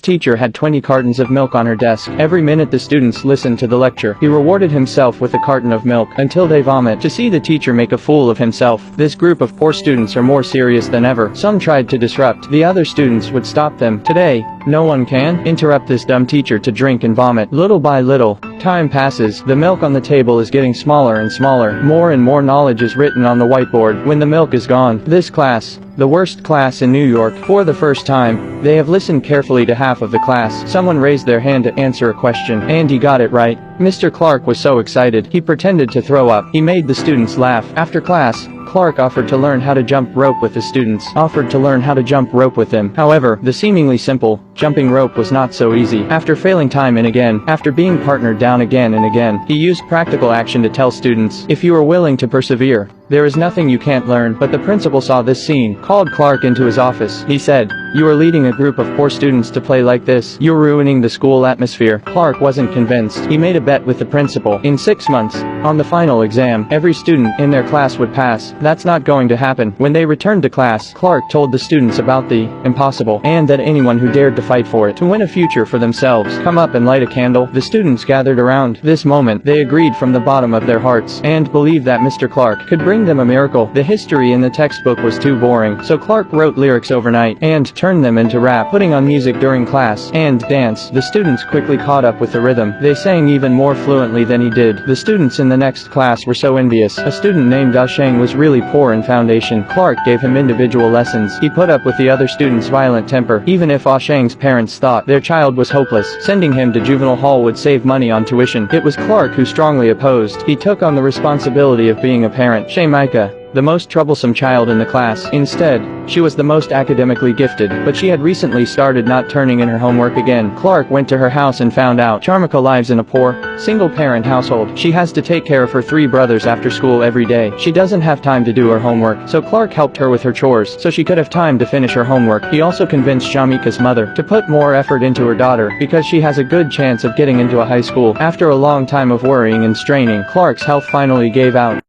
Clark's teacher had 20 cartons of milk on her desk. Every minute the students listened to the lecture. He rewarded himself with a carton of milk until they vomit to see the teacher make a fool of himself. This group of poor students are more serious than ever. Some tried to disrupt. The other students would stop them. Today, no one can interrupt this dumb teacher to drink and vomit. Little by little, time passes. The milk on the table is getting smaller and smaller. More and more knowledge is written on the whiteboard. When the milk is gone, this class, the worst class in New York, for the first time, they have listened carefully to half of the class. Someone raised their hand to answer a question, and he got it right. Mr. Clark was so excited, he pretended to throw up. He made the students laugh. After class, Clark offered to learn how to jump rope with the students. However, the seemingly simple, jumping rope was not so easy. After failing time and again, after being partnered down again and again, he used practical action to tell students, if you are willing to persevere, there is nothing you can't learn. But the principal saw this scene, called Clark into his office. He said, you are leading a group of poor students to play like this. You're ruining the school atmosphere. Clark wasn't convinced. He made a bet with the principal. In 6 months, on the final exam, every student in their class would pass. That's not going to happen. When they returned to class, Clark told the students about the impossible, and that anyone who dared to fight for it, to win a future for themselves, come up and light a candle. The students gathered around this moment. They agreed from the bottom of their hearts, and believed that Mr. Clark could bring them a miracle. The history in the textbook was too boring, so Clark wrote lyrics overnight, and turned them into rap, putting on music during class, and dance. The students quickly caught up with the rhythm. They sang even more fluently than he did. The students in the next class were so envious. A student named Ashang was really poor in foundation. Clark gave him individual lessons. He put up with the other students' violent temper, even if Ashang's parents thought their child was hopeless. Sending him to juvenile hall would save money on tuition. It was Clark who strongly opposed. He took on the responsibility of being a parent. Shaimika, the most troublesome child in the class. Instead, she was the most academically gifted, but she had recently started not turning in her homework again. Clark went to her house and found out Charmika lives in a poor, single-parent household. She has to take care of her 3 brothers after school every day. She doesn't have time to do her homework, so Clark helped her with her chores, so she could have time to finish her homework. He also convinced Shamika's mother to put more effort into her daughter, because she has a good chance of getting into a high school. After a long time of worrying and straining, Clark's health finally gave out.